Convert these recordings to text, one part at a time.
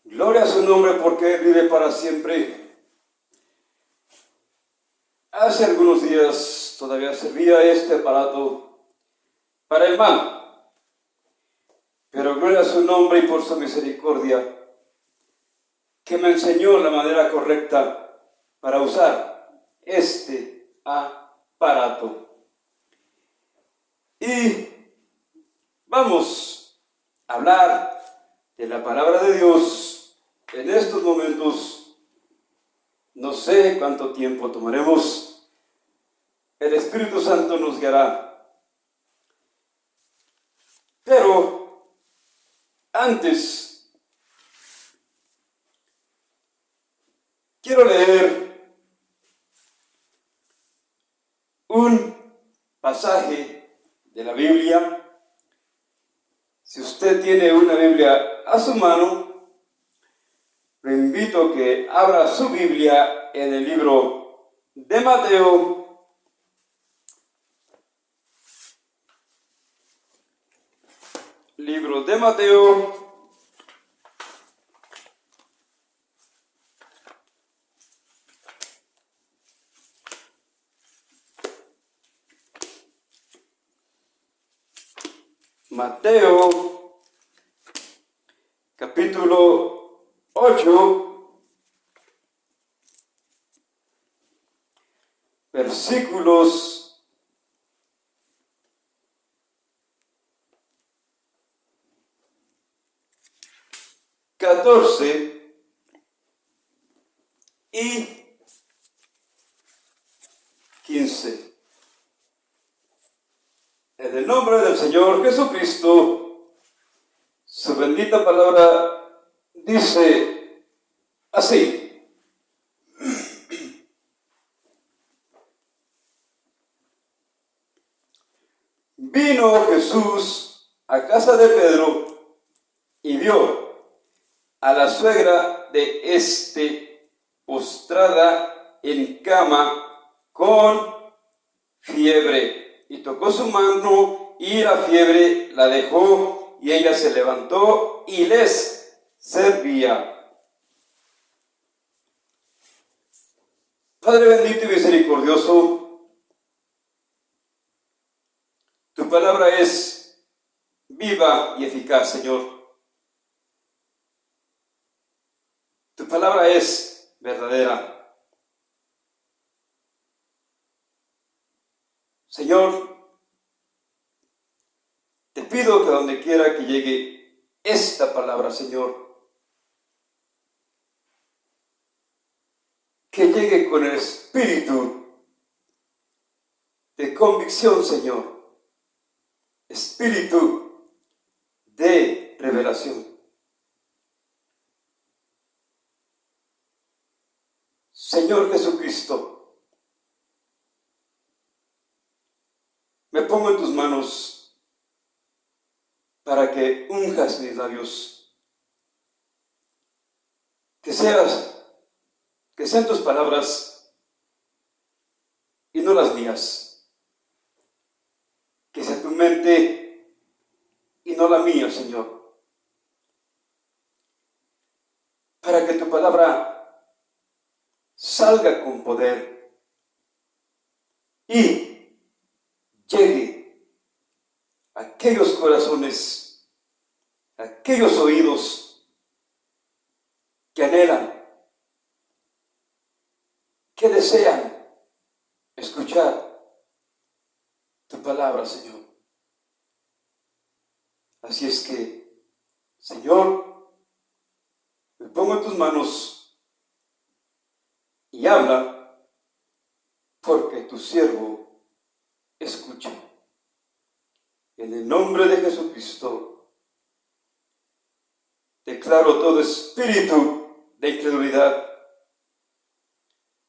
Gloria a su nombre porque Él vive para siempre. Hace algunos días todavía servía este aparato para el mal, pero gloria a su nombre y por su misericordia que me enseñó la manera correcta para usar este aparato. Y vamos a hablar de la palabra de Dios en estos momentos. No sé cuánto tiempo tomaremos. El Espíritu Santo nos guiará. Pero antes quiero leer un pasaje de la Biblia. Si usted tiene una Biblia a su mano, lo invito a que abra su Biblia en el libro de Mateo, Mateo, capítulo 8, versículos 14 y 15. En el nombre del Señor Jesucristo, su bendita palabra dice así. Vino Jesús a casa de Pedro y vio a la suegra de éste postrada en cama con fiebre, y tocó su mano y la fiebre la dejó y ella se levantó y les servía. Padre bendito y misericordioso, tu palabra es viva y eficaz, Señor. Tu palabra es verdadera. Señor, te pido que donde quiera que llegue esta palabra, Señor, que llegue con el espíritu de convicción, Señor, espíritu de revelación. Señor Jesucristo, me pongo en tus manos para que unjas mis labios, que sean tus palabras y no las mías, que sea tu mente y no la mía, Señor, para que tu palabra salga con poder y llegue a aquellos corazones, a aquellos oídos que anhelan, que desean escuchar tu palabra, Señor. Así es que, Señor, me pongo en tus manos y habla, porque tu siervo escucha. En el nombre de Jesucristo, declaro todo espíritu de incredulidad,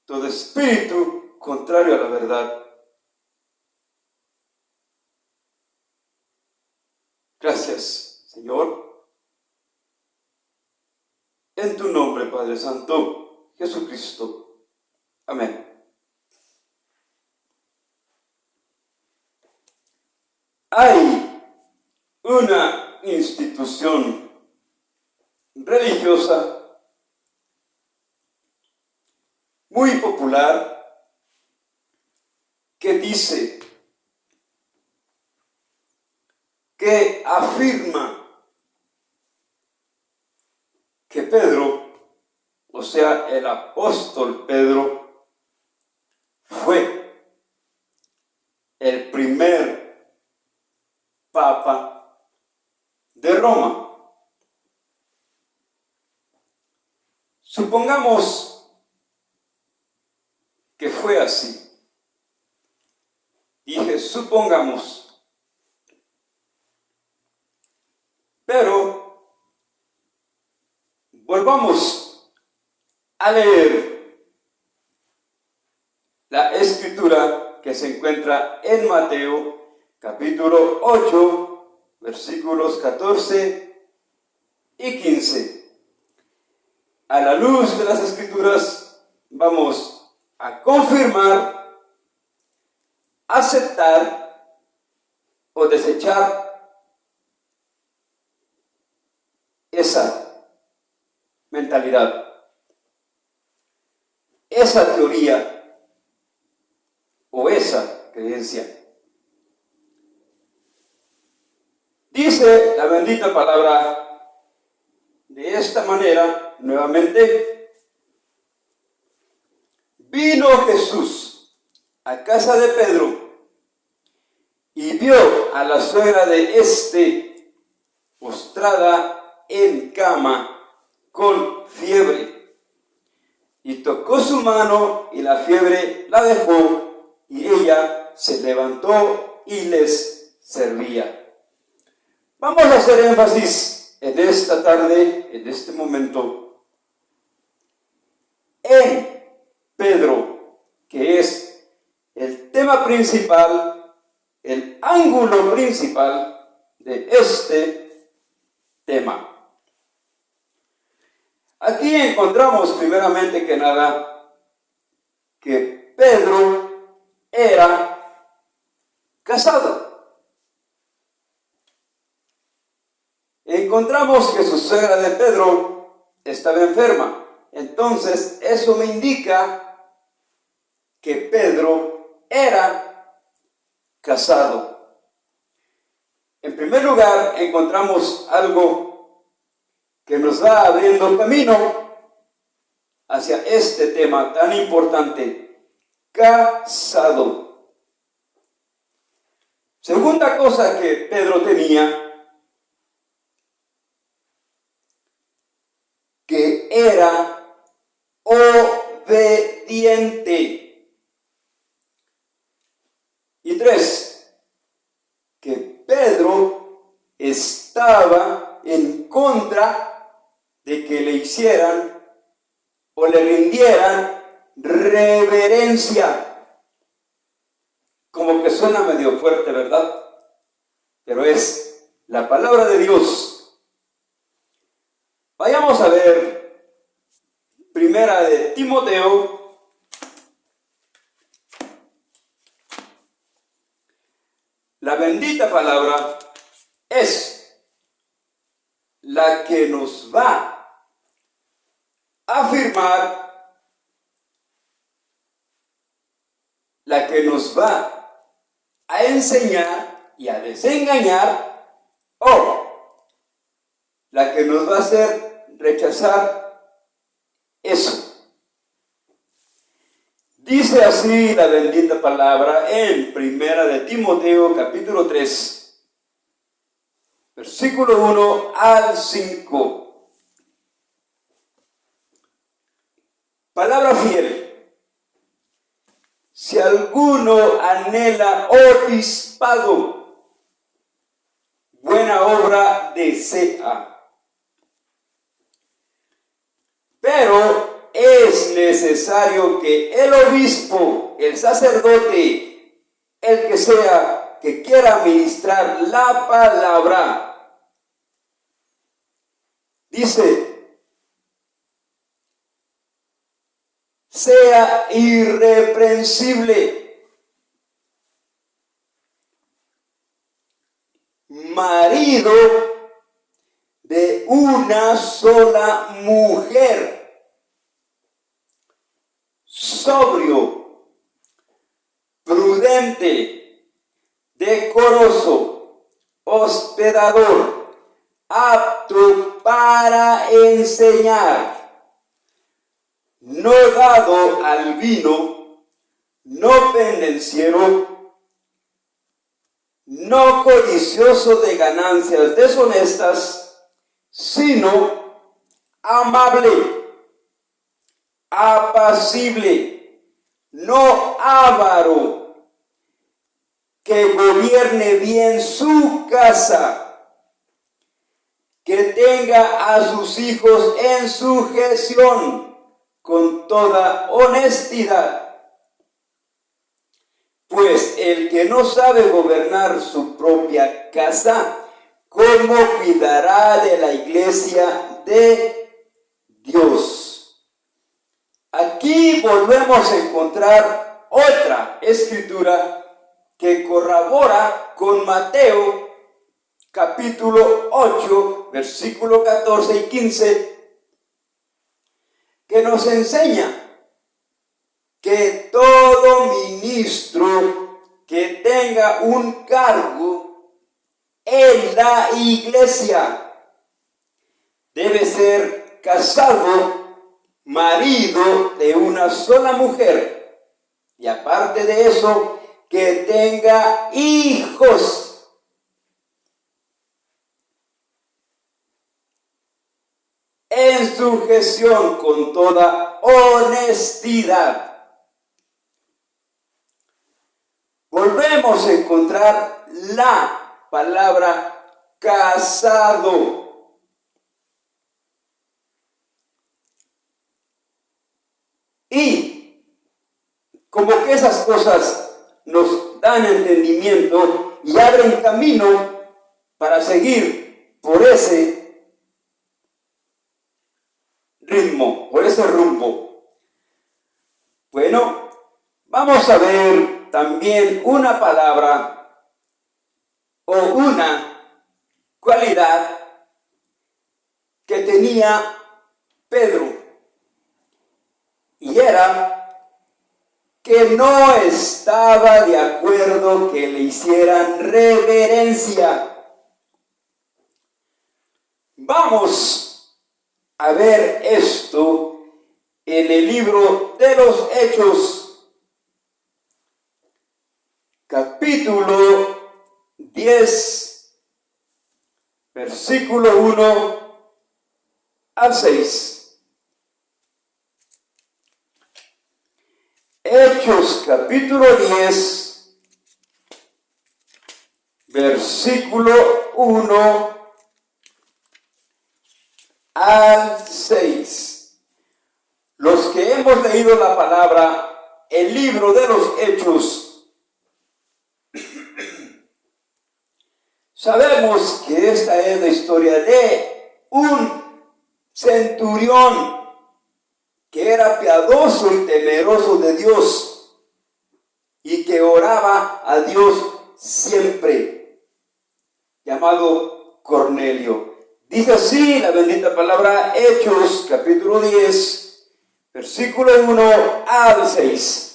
todo espíritu contrario a la verdad. Gracias, Señor. En tu nombre, Padre Santo, Jesucristo. Amén. Hay una institución religiosa muy popular que dice, que afirma que Pedro, o sea, el apóstol Pedro, fue el primer papa de Roma. Supongamos que fue así. Dije, supongamos. Pero volvamos a leer la escritura que se encuentra en Mateo capítulo 8, versículos 14 y 15. A la luz de las escrituras vamos a confirmar, aceptar o desechar esa mentalidad, esa teoría o esa creencia. Dice la bendita palabra de esta manera nuevamente: vino Jesús a casa de Pedro y vio a la suegra de éste postrada en cama con fiebre, y tocó su mano y la fiebre la dejó, y ella se levantó y les servía. Vamos a hacer énfasis en esta tarde, en este momento, en Pedro, que es el tema principal, el ángulo principal de este tema. Aquí encontramos primeramente que nada que Pedro era casado. Encontramos que su suegra de Pedro estaba enferma. Entonces eso me indica que Pedro era casado. En primer lugar, encontramos algo que nos va abriendo camino hacia este tema tan importante: casado. Segunda cosa que Pedro tenía, que era obediente. Y tres, que Pedro estaba en contra de que le hicieran o le rindieran reverencia. Como que suena medio fuerte, ¿verdad? Pero es la palabra de Dios. Vayamos a ver primera de Timoteo la bendita palabra es la que nos va a afirmar, la que nos va a enseñar y a desengañar, o la que nos va a hacer rechazar eso. Dice así la bendita palabra en primera de Timoteo capítulo 3, versículo 1 al 5. Palabra fiel. Si alguno anhela obispado, buena obra desea. Pero es necesario que el obispo, el sacerdote, el que sea, que quiera ministrar la palabra, dice, sea irreprensible, marido de una una sola mujer, sobrio, prudente, decoroso, hospedador, apto para enseñar, no dado al vino, no pendenciero, no codicioso de ganancias deshonestas, sino amable, apacible, no avaro, que gobierne bien su casa, que tenga a sus hijos en sujeción con toda honestidad. Pues el que no sabe gobernar su propia casa, ¿cómo cuidará de la iglesia de Dios? Aquí volvemos a encontrar otra escritura que corrobora con Mateo capítulo 8, versículo 14 y 15, que nos enseña que todo ministro que tenga un cargo en la iglesia debe ser casado, marido de una sola mujer, y aparte de eso, que tenga hijos. En sujeción con toda honestidad. Volvemos a encontrar la palabra casado. Y como que esas cosas nos dan entendimiento y abren camino para seguir por ese ritmo, por ese rumbo. Bueno, vamos a ver también una palabra o una cualidad que tenía Pedro, y era que no estaba de acuerdo que le hicieran reverencia. Vamos a ver esto en el libro de los Hechos, capítulo 10, versículo 1 al 6. Hechos, capítulo 10, versículo 1 al 6. Los que hemos leído la palabra, el libro de los Hechos, sabemos que esta es la historia de un centurión que era piadoso y temeroso de Dios y que oraba a Dios siempre, llamado Cornelio. Dice así la bendita palabra, Hechos, capítulo 10, versículo 1 al 6.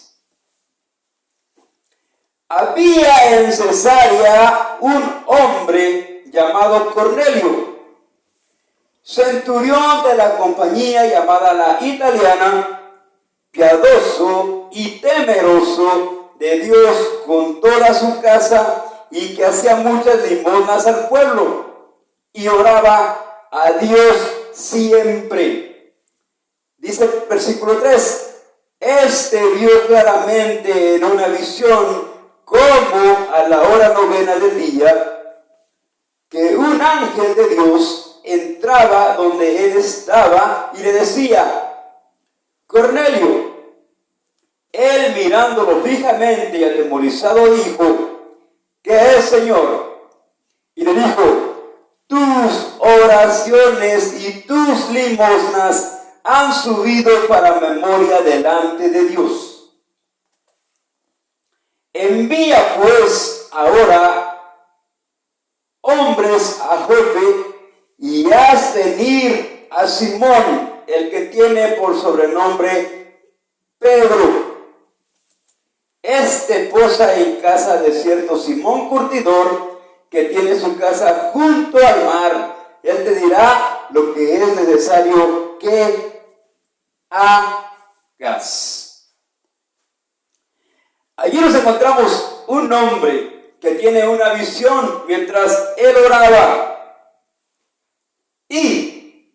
Había en Cesarea un hombre llamado Cornelio, centurión de la compañía llamada la italiana, piadoso y temeroso de Dios con toda su casa, y que hacía muchas limosnas al pueblo y oraba a Dios siempre. Dice el versículo 3, este vio claramente en una visión como a la hora novena del día, que un ángel de Dios entraba donde él estaba y le decía, Cornelio. Él, mirándolo fijamente y atemorizado, dijo, ¿qué es, Señor? Y le dijo, tus oraciones y tus limosnas han subido para memoria delante de Dios. Envía pues ahora hombres a Jope y haz venir a Simón, el que tiene por sobrenombre Pedro. Este posa en casa de cierto Simón Curtidor, que tiene su casa junto al mar. Él te dirá lo que es necesario que hagas. Allí nos encontramos un hombre que tiene una visión mientras él oraba. Y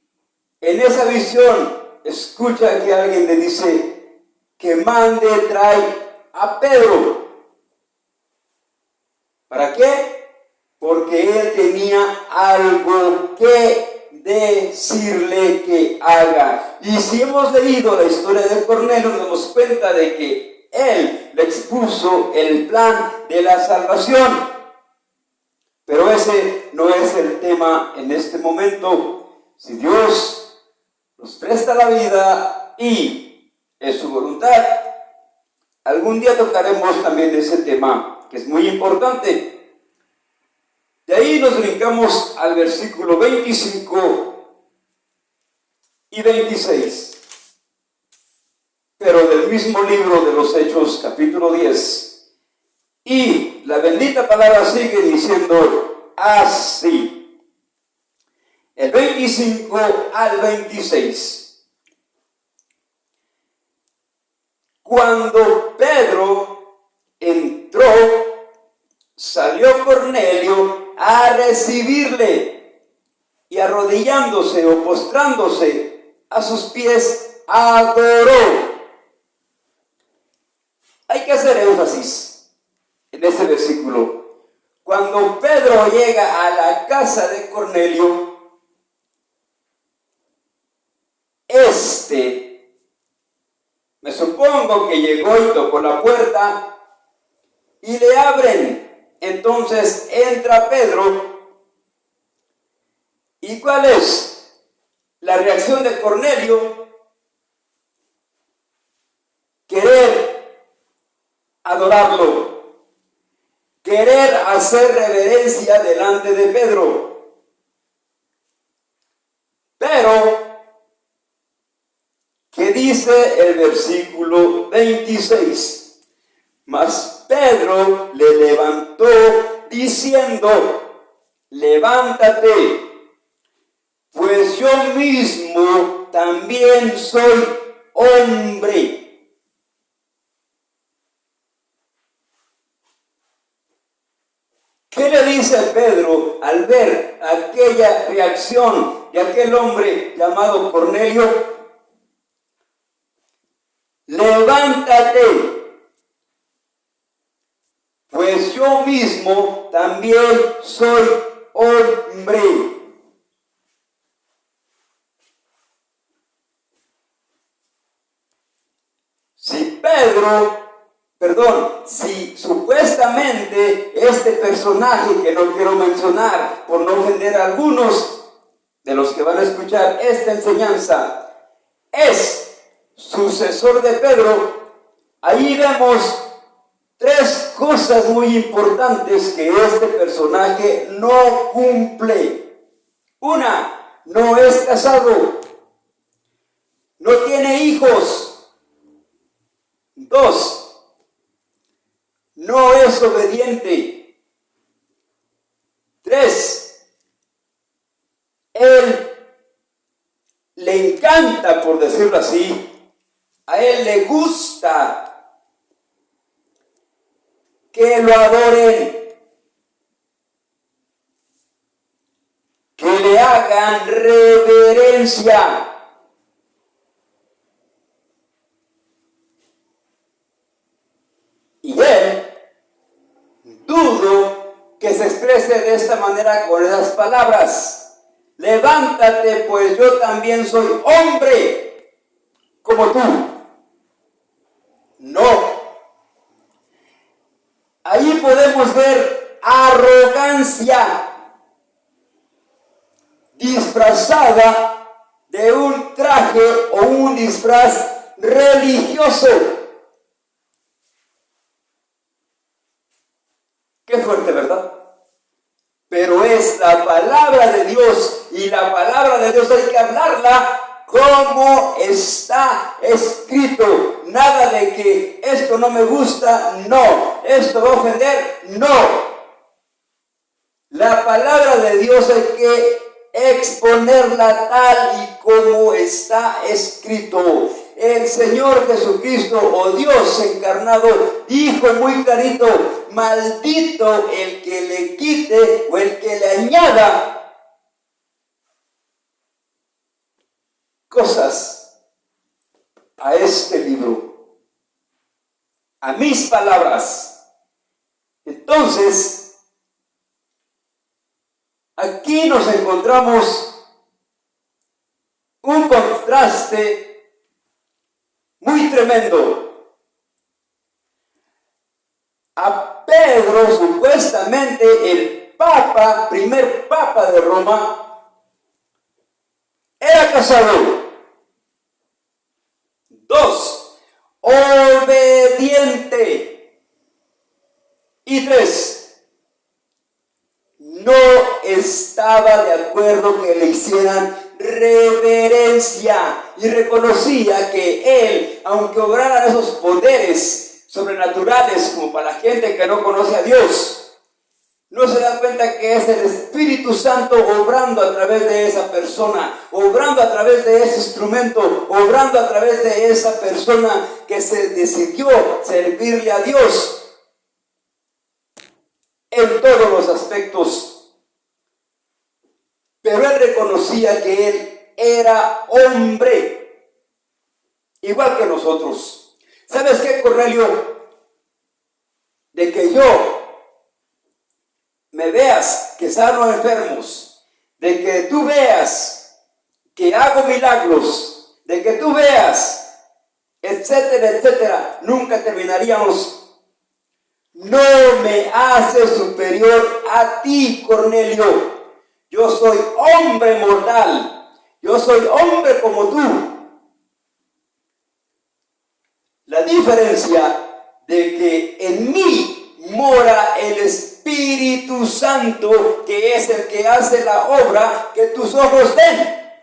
en esa visión escucha que alguien le dice que mande, trae a Pedro. ¿Para qué? Porque él tenía algo que decirle que haga. Y si hemos leído la historia de Cornelio, nos damos cuenta de que él le expuso el plan de la salvación. Pero ese no es el tema en este momento. Si Dios nos presta la vida y es su voluntad, algún día tocaremos también ese tema, que es muy importante. De ahí nos brincamos al versículo 25 y 26. Pero del mismo libro de los Hechos, capítulo 10. Y la bendita palabra sigue diciendo así. El 25 al 26. Cuando Pedro entró, salió Cornelio a recibirle y arrodillándose o postrándose a sus pies, adoró. Hay que hacer énfasis en este versículo. Cuando Pedro llega a la casa de Cornelio, me supongo que llegó y tocó la puerta y le abren. Entonces entra Pedro. ¿Y cuál es la reacción de Cornelio? Querer adorarlo, querer hacer reverencia delante de Pedro. Pero ¿qué dice el versículo 26? Mas Pedro le levantó diciendo: levántate, pues yo mismo también soy hombre. ¿Qué le dice Pedro al ver aquella reacción de aquel hombre llamado Cornelio? Levántate, pues yo mismo también soy hombre. Si supuestamente este personaje, que no quiero mencionar por no ofender a algunos de los que van a escuchar esta enseñanza, es sucesor de Pedro, ahí vemos tres cosas muy importantes que este personaje no cumple. Una, no es casado, no tiene hijos. Dos, no es obediente. Tres, él le encanta, por decirlo así, a él le gusta que lo adoren, que le hagan reverencia. Y él, dudo que se exprese de esta manera con esas palabras: levántate, pues yo también soy hombre como tú. No. Ahí podemos ver arrogancia disfrazada de un traje o un disfraz religioso. Qué fuerte, ¿verdad? Pero es la palabra de Dios y la palabra de Dios hay que hablarla como está escrito. Nada de que esto no me gusta, no. Esto va a ofender, no. La palabra de Dios hay que exponerla tal y como está escrito. El Señor Jesucristo, o Dios encarnado, dijo muy clarito: maldito el que le quite o el que le añada cosas a este libro, a mis palabras. Entonces, aquí nos encontramos un contraste muy tremendo. A Pedro, supuestamente el Papa, primer Papa de Roma, era casado. 2, obediente. Y 3, no estaba de acuerdo que le hicieran reverencia y reconocía que él, aunque obraran esos poderes sobrenaturales como para la gente que no conoce a Dios, no se da cuenta que es el Espíritu Santo obrando a través de esa persona, obrando a través de ese instrumento, obrando a través de esa persona que se decidió servirle a Dios en todos los aspectos. Pero él reconocía que él era hombre, igual que nosotros. ¿Sabes qué, Cornelio? De que yo me veas que sano a enfermos, de que tú veas que hago milagros, de que tú veas, etcétera, etcétera, nunca terminaríamos. No me hace superior a ti, Cornelio. Yo soy hombre mortal. Yo soy hombre como tú. La diferencia de que en mí mora el Espíritu Santo, que es el que hace la obra que tus ojos ven.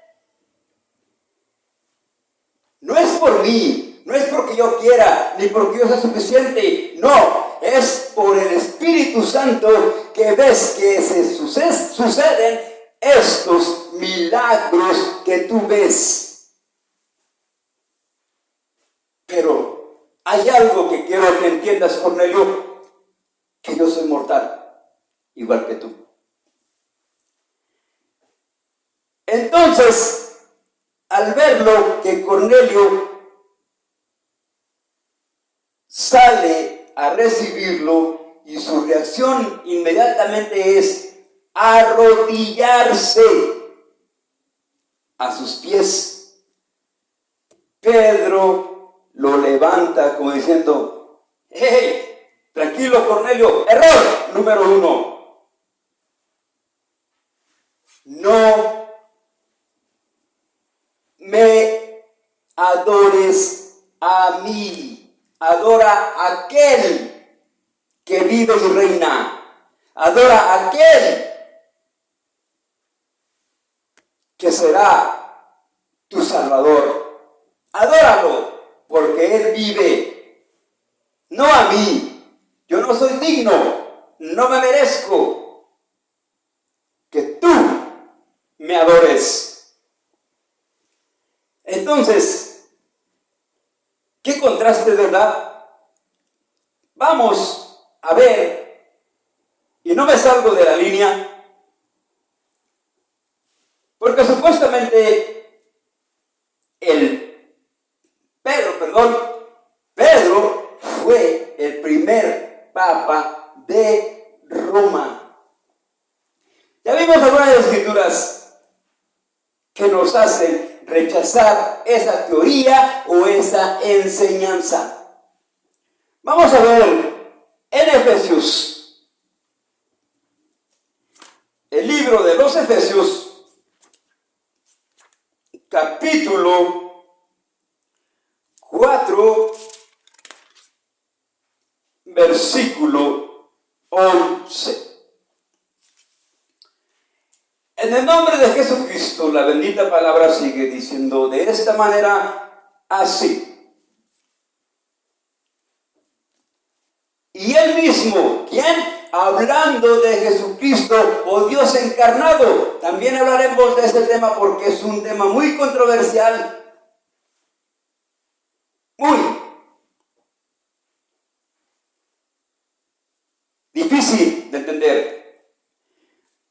No es por mí, no es porque yo quiera, ni porque yo sea suficiente. No, es por el Espíritu Santo que ves que se suceden estos milagros que tú ves. Pero hay algo que quiero que entiendas, Cornelio, que yo soy mortal, igual que tú. Entonces, al verlo que Cornelio sale a recibirlo y su reacción inmediatamente es arrodillarse a sus pies, Pedro lo levanta como diciendo: ¡hey! Tranquilo, Cornelio. Error número 1. No me adores a mí. Adora a aquel que vive y reina. Adora a aquel que será tu Salvador. Adóralo, porque Él vive. No a mí. Yo no soy digno. No me merezco que tú me adores. Entonces, qué contraste, ¿verdad? Vamos a ver, y no me salgo de la línea, porque supuestamente Pedro fue el primer papa de Roma. Ya vimos algunas escrituras que nos hacen rechazar esa teoría o esa enseñanza. Vamos a ver en Efesios, el libro de los Efesios, capítulo 4, versículo 11. En el nombre de Jesucristo, la bendita palabra sigue diciendo de esta manera, así. Y él mismo, ¿quién? Hablando de Jesucristo o Dios encarnado. También hablaremos de este tema porque es un tema muy controversial. Muy difícil de entender.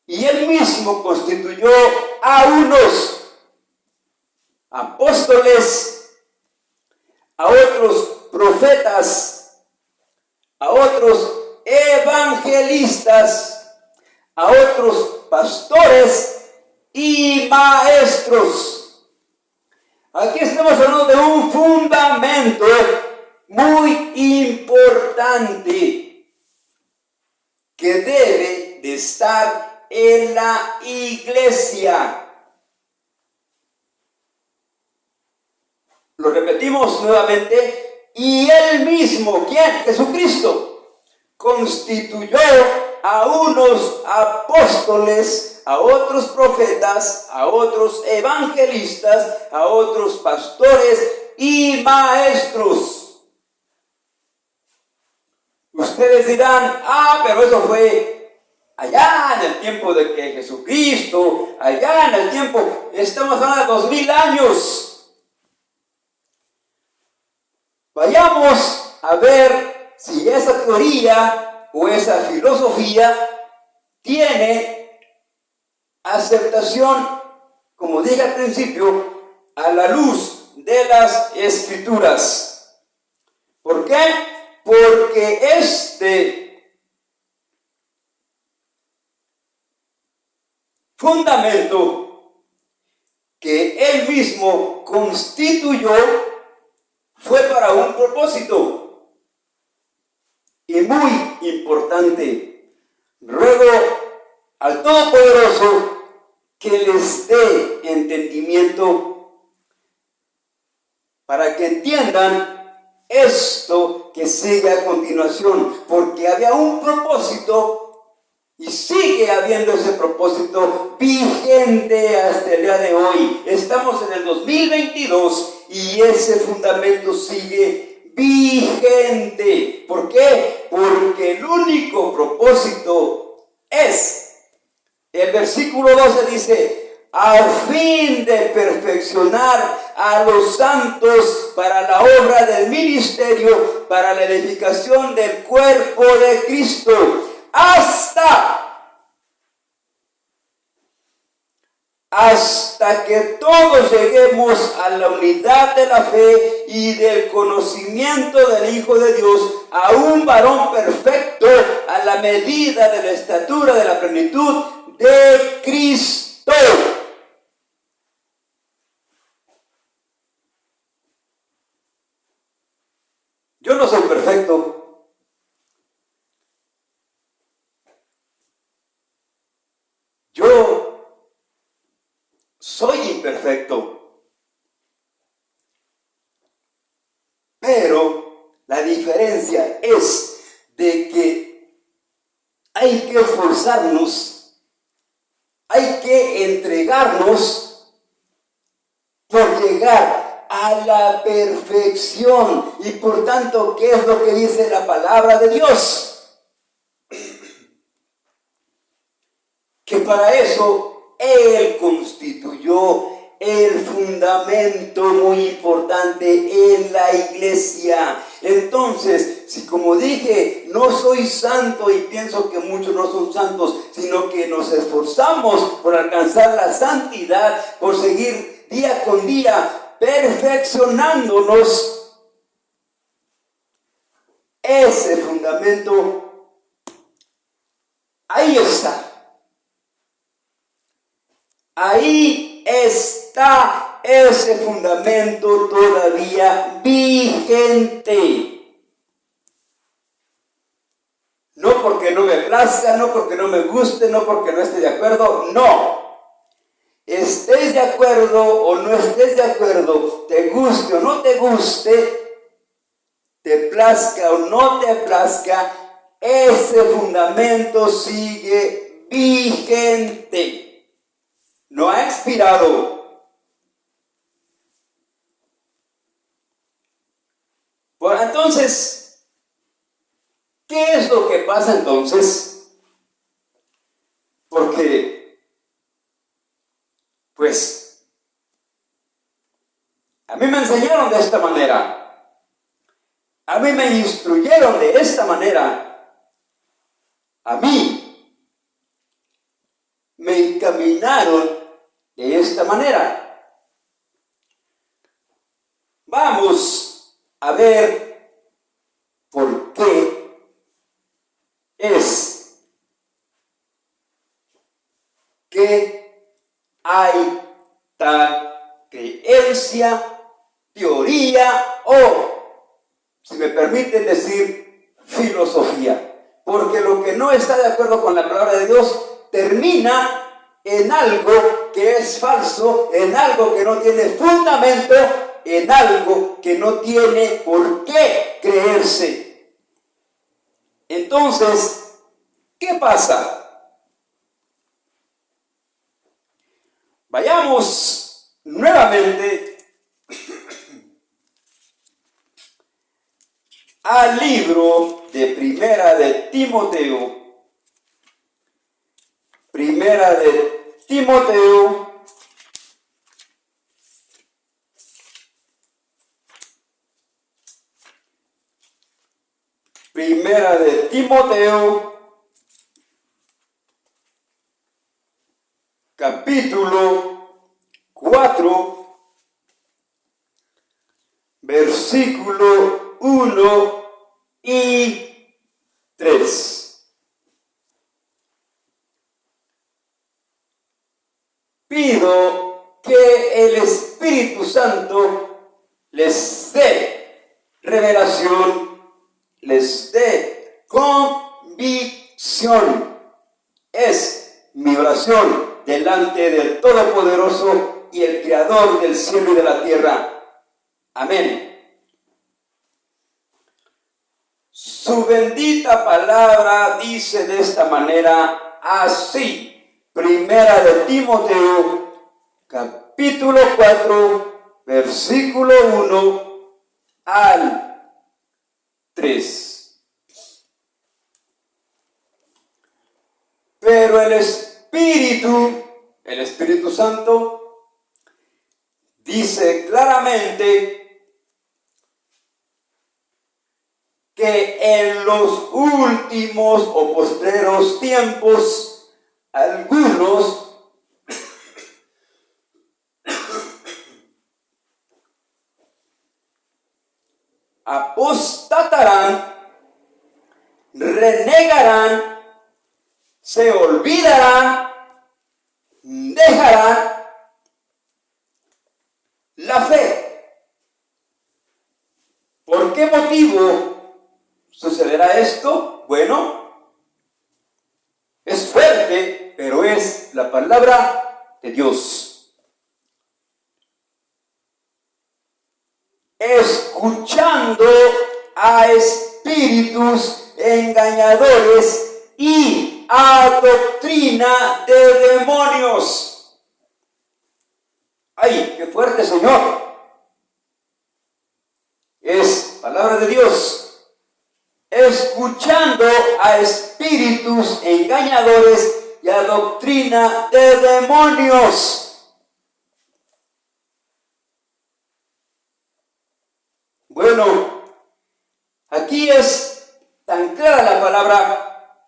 Y él mismo constituyó a unos apóstoles, a otros profetas, a otros evangelistas, a otros pastores y maestros. Aquí estamos hablando de un fundamento muy importante que debe de estar en la iglesia. Lo repetimos nuevamente. Y él mismo, ¿quién? Jesucristo, constituyó a unos apóstoles, a otros profetas, a otros evangelistas, a otros pastores y maestros. Ustedes dirán, pero eso fue allá en el tiempo de que Jesucristo, allá en el tiempo, estamos hablando de 2000 años. Vayamos a ver si esa teoría o esa filosofía tiene aceptación, como dije al principio, a la luz de las Escrituras. ¿Por qué? Porque este fundamento que él mismo constituyó fue para un propósito y muy importante. Ruego al Todopoderoso que les dé entendimiento para que entiendan esto que sigue a continuación, porque había un propósito y sigue habiendo ese propósito vigente hasta el día de hoy. Estamos en el 2022 y ese fundamento sigue vigente. ¿Por qué? Porque el único propósito es, el versículo 12 dice, a fin de perfeccionar a los santos para la obra del ministerio, para la edificación del cuerpo de Cristo, hasta que todos lleguemos a la unidad de la fe y del conocimiento del Hijo de Dios, a un varón perfecto, a la medida de la estatura de la plenitud de Cristo. Yo no soy perfecto. Yo soy imperfecto. Pero la diferencia es de que hay que esforzarnos, hay que entregarnos por llegar a la perfección. Y por tanto, ¿qué es lo que dice la palabra de Dios? Que para eso Él constituyó el fundamento muy importante en la iglesia. Entonces, si como dije, no soy santo y pienso que muchos no son santos, sino que nos esforzamos por alcanzar la santidad, por seguir día con día perfeccionándonos, ese fundamento, ahí está. Ahí está ese fundamento todavía vigente. No porque no me plazca, no porque no me guste, no porque no esté de acuerdo, no. Estés de acuerdo o no estés de acuerdo, te guste o no te guste, te plazca o no te plazca, ese fundamento sigue vigente. no ha expirado. Bueno, entonces, ¿qué es lo que pasa entonces? Porque, pues, a mí me enseñaron de esta manera. A mí me instruyeron de esta manera. A mí me encaminaron de esta manera. Vamos a ver por qué es que hay tal creencia, teoría o, si me permiten decir, filosofía. Porque lo que no está de acuerdo con la palabra de Dios termina en algo que es falso, en algo que no tiene fundamento, en algo que no tiene por qué creerse. Entonces, ¿qué pasa? Vayamos nuevamente al libro de Primera de Timoteo. Primera de Timoteo. Primera de Timoteo, capítulo 4, versículo 1 y 3. Pido que el Espíritu Santo les dé revelación, les dé convicción. Es mi oración delante del Todopoderoso y el Creador del cielo y de la tierra. Amén. Su bendita palabra dice de esta manera así. Primera de Timoteo, capítulo 4, versículo 1 al 3. Pero el Espíritu Santo, dice claramente que en los últimos o postreros tiempos, algunos apostatarán, renegarán, se olvidarán, dejarán la fe. ¿Por qué motivo sucederá esto? Bueno, es fuerte, pero es la palabra de Dios. Escuchando a espíritus engañadores y a doctrina de demonios. ¡Ay, qué fuerte, Señor! Es palabra de Dios. Escuchando a espíritus engañadores y a doctrina de demonios. Bueno, aquí es tan clara la palabra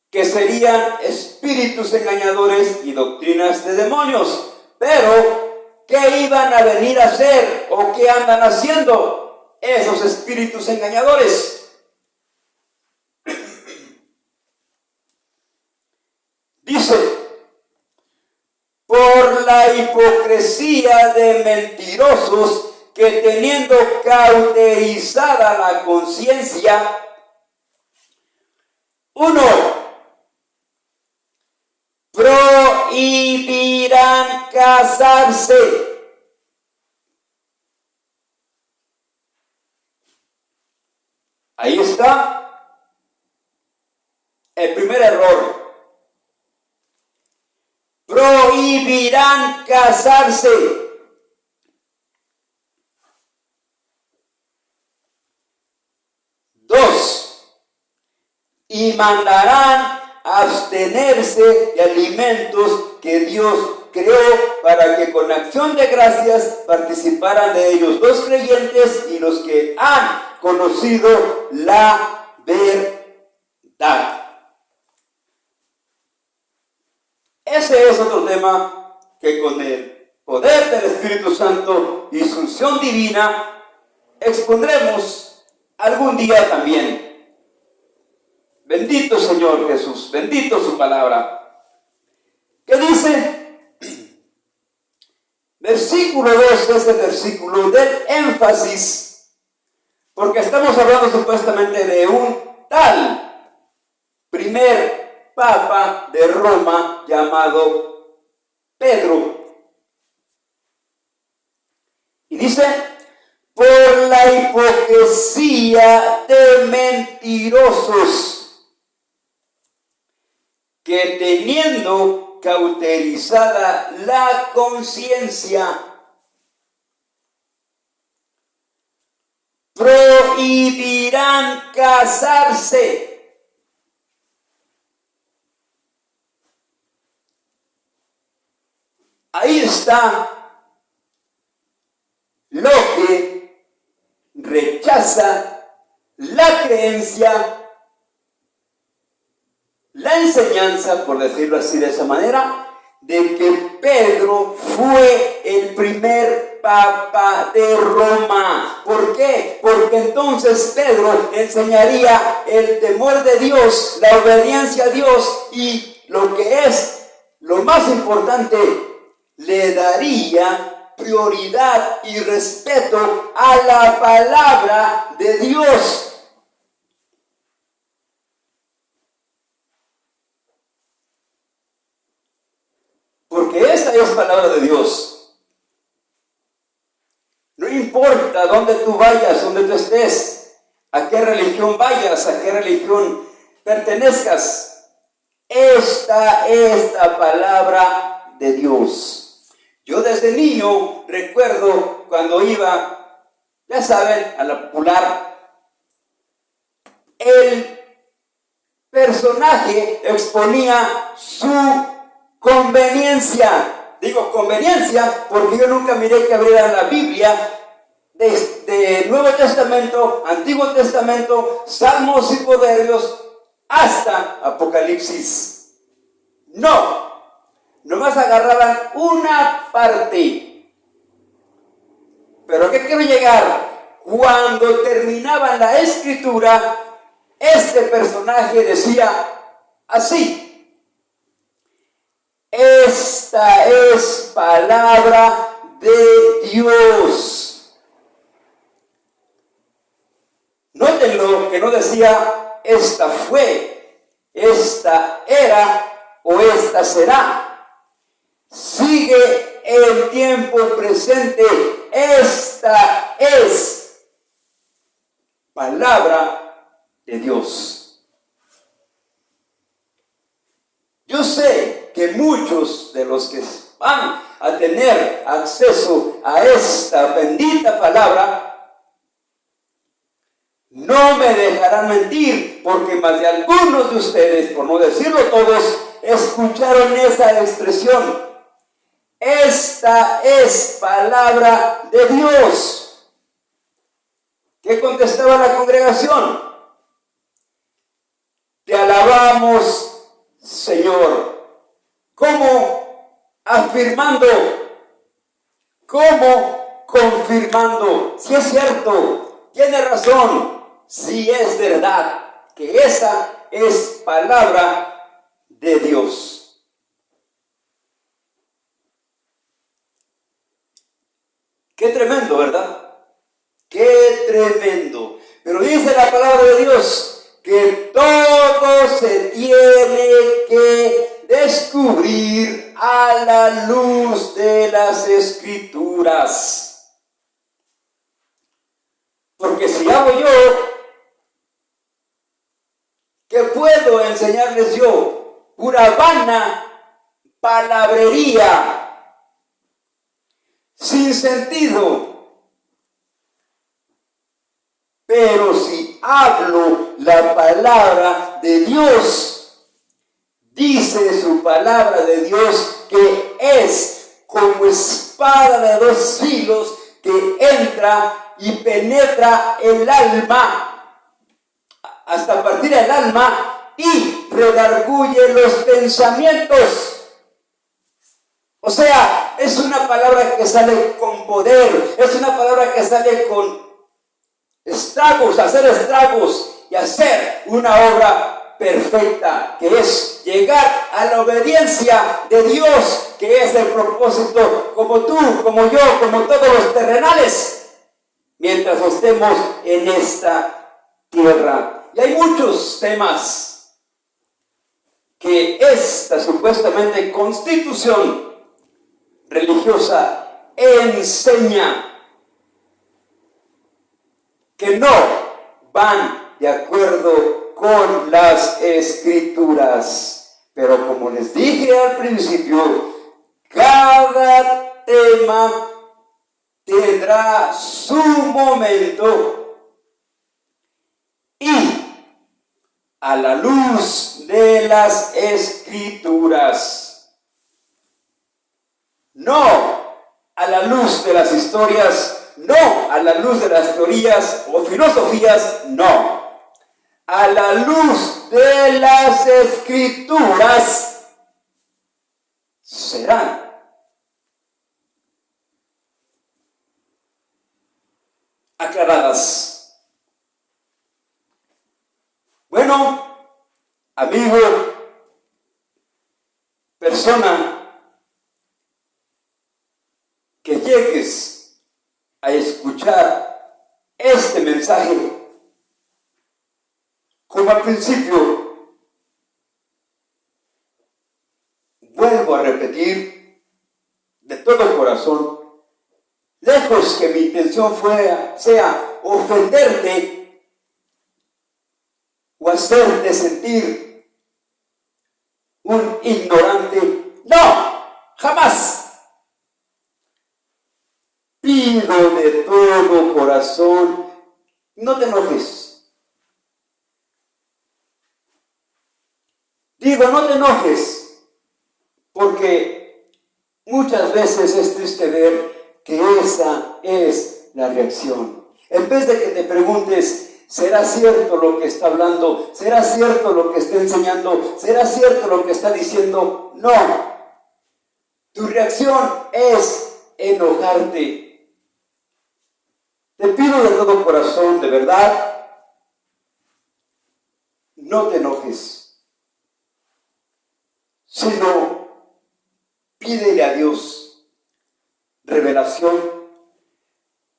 que serían espíritus engañadores y doctrinas de demonios. Pero, ¿qué iban a venir a hacer o qué andan haciendo esos espíritus engañadores? Dice, por la hipocresía de mentirosos que teniendo cauterizada la conciencia, uno, prohibirán casarse. Ahí está el primer error. prohibirán casarse. 2. Y mandarán abstenerse de alimentos que Dios creó para que con acción de gracias participaran de ellos los creyentes y los que han conocido la verdad. Ese es otro tema que con el poder del Espíritu Santo y su unción divina expondremos algún día también. Bendito Señor Jesús, bendito su palabra. ¿Qué dice? Versículo 2 es el versículo del énfasis, porque estamos hablando supuestamente de un tal primer papa de Roma llamado Pedro. Y dice, por la hipocresía de mentirosos, que teniendo cauterizada la conciencia, prohibirán casarse. Ahí está lo que rechaza la creencia, la enseñanza, por decirlo así de esa manera, de que Pedro fue el primer papa de Roma. ¿Por qué? Porque entonces Pedro enseñaría el temor de Dios, la obediencia a Dios y lo que es lo más importante, le daría prioridad y respeto a la palabra de Dios. Porque esta es palabra de Dios. No importa dónde tú vayas, dónde tú estés, a qué religión vayas, a qué religión pertenezcas. Esta es la palabra de Dios. Yo desde niño recuerdo cuando iba, ya saben, a la popular, el personaje exponía su conveniencia. Digo conveniencia porque yo nunca miré que abrieran la Biblia de Nuevo Testamento, Antiguo Testamento, Salmos y Proverbios hasta Apocalipsis. No, nomás agarraban una parte. Pero ¿a qué quiero llegar? Cuando terminaban la escritura, este personaje decía así: esta es palabra de Dios. Nótenlo que no decía esta fue, esta era o esta será. Sigue el tiempo presente. Esta es palabra de Dios. Yo sé que muchos de los que van a tener acceso a esta bendita palabra no me dejarán mentir, porque más de algunos de ustedes, por no decirlo todos, escucharon esa expresión: esta es palabra de Dios. ¿Qué contestaba la congregación? Te alabamos, Señor. ¿Cómo? Afirmando. ¿Cómo? Confirmando. Si es cierto, tiene razón, si es verdad que esa es palabra de Dios. Qué tremendo, ¿verdad? Qué tremendo. Pero dice la palabra de Dios que todo se tiene que descubrir a la luz de las Escrituras. Porque si hago yo, ¿qué puedo enseñarles yo? Pura vana palabrería sin sentido. Pero si hablo la palabra de Dios, dice su palabra de Dios que es como espada de dos filos que entra y penetra el alma hasta partir el alma y redarguye los pensamientos. O sea, es una palabra que sale con poder, es una palabra que sale con estragos, hacer estragos y hacer una obra perfecta, que es llegar a la obediencia de Dios, que es el propósito, como tú, como yo, como todos los terrenales, mientras estemos en esta tierra. Y hay muchos temas que esta supuestamente constitución religiosa enseña que no van de acuerdo con las escrituras. Pero como les dije al principio, cada tema tendrá su momento y a la luz de las escrituras, no a la luz de las historias, no a la luz de las teorías o filosofías, no. A la luz de las escrituras serán aclaradas. Bueno, amigo, persona que llegues a escuchar este mensaje, como al principio, vuelvo a repetir de todo corazón, lejos que mi intención sea ofenderte o hacerte sentir un ignorante. No, jamás. Pido de todo corazón, no te enojes. Digo, no te enojes, porque muchas veces es triste ver que esa es la reacción. En vez de que te preguntes, ¿será cierto lo que está hablando? ¿Será cierto lo que está enseñando? ¿Será cierto lo que está diciendo? No. Tu reacción es enojarte. Te pido de todo corazón, de verdad, no te enojes, sino pídele a Dios revelación,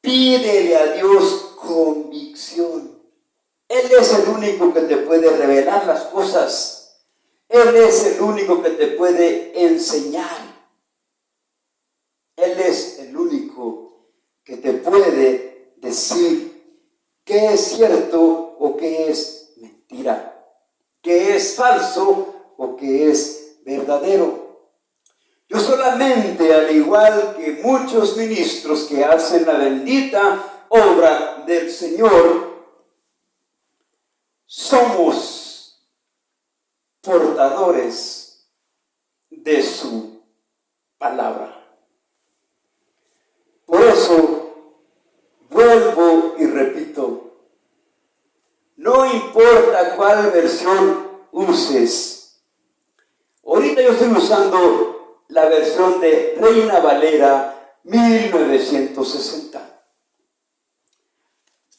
pídele a Dios convicción. Él es el único que te puede revelar las cosas. Él es el único que te puede enseñar. Él es el único que te puede decir qué es cierto o qué es mentira, qué es falso o qué es verdadero. Yo solamente, al igual que muchos ministros que hacen la bendita obra del Señor, somos portadores de su palabra. Por eso, vuelvo y repito, no importa cuál versión uses. Ahorita yo estoy usando la versión de Reina Valera 1960.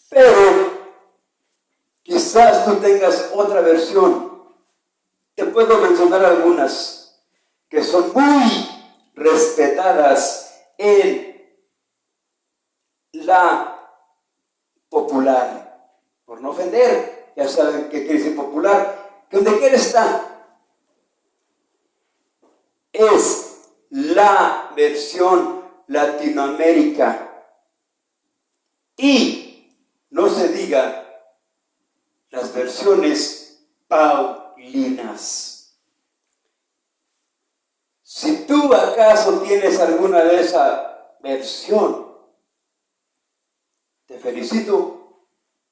Pero quizás tú tengas otra versión. Te puedo mencionar algunas que son muy respetadas en la popular. Por no ofender, ya saben qué quiere decir popular, que donde quiera está. Es la versión Latinoamérica. Y no se diga las versiones paulinas. ¿Tú acaso tienes alguna de esa versión? Te felicito.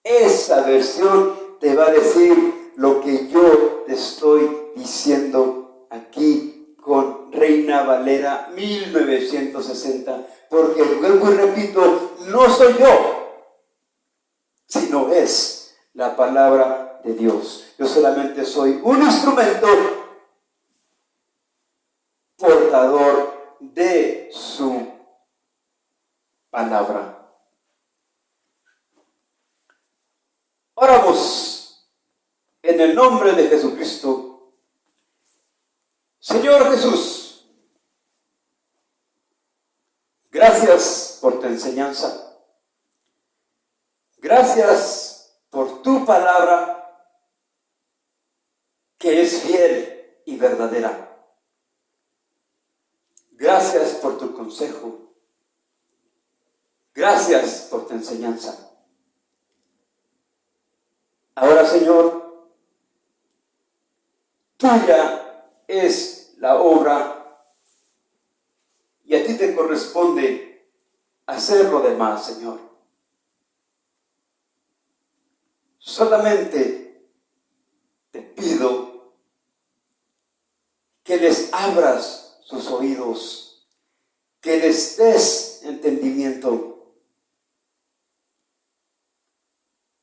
Esa versión te va a decir lo que yo te estoy diciendo aquí con Reina Valera 1960. Porque vuelvo y repito, no soy yo, sino es la palabra de Dios. Yo solamente soy un instrumento portador de su palabra. Oramos en el nombre de Jesucristo. Señor Jesús, gracias por tu enseñanza. Gracias por tu palabra que es fiel y verdadera. Gracias por tu consejo. Gracias por tu enseñanza. Ahora, Señor, tuya es la obra y a ti te corresponde hacer lo demás, Señor. Solamente te pido que les abras sus oídos, que les des entendimiento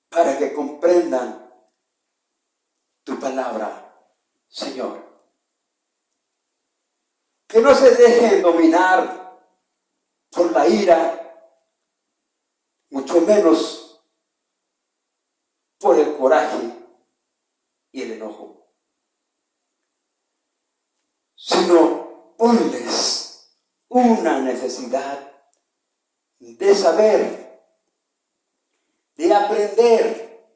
para que comprendan tu palabra, Señor. Que no se dejen dominar por la ira, mucho menos por el coraje y el enojo, sino ponles una necesidad de saber, de aprender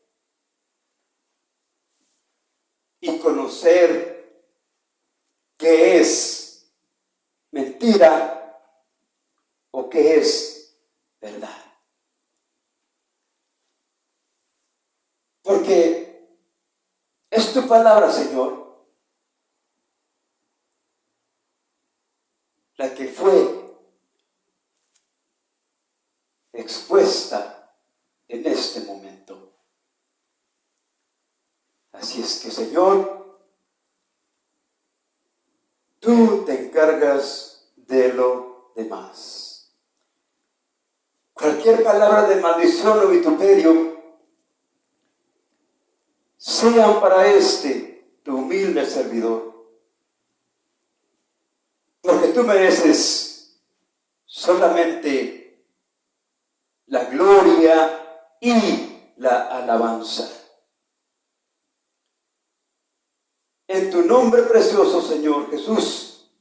y conocer qué es mentira o qué es verdad. Porque es tu palabra, Señor, la que fue expuesta en este momento. Así es que, Señor, tú te encargas de lo demás. Cualquier palabra de maldición o vituperio sean para tu humilde servidor, porque tú mereces solamente la gloria y la alabanza. En tu nombre precioso, Señor Jesús,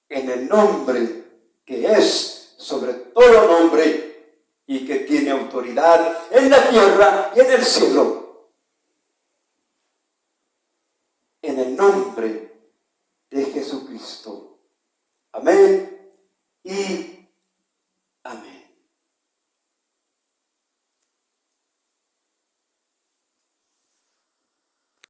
en el nombre que es sobre todo nombre y que tiene autoridad en la tierra y en el cielo, en el nombre de Jesucristo. Amén y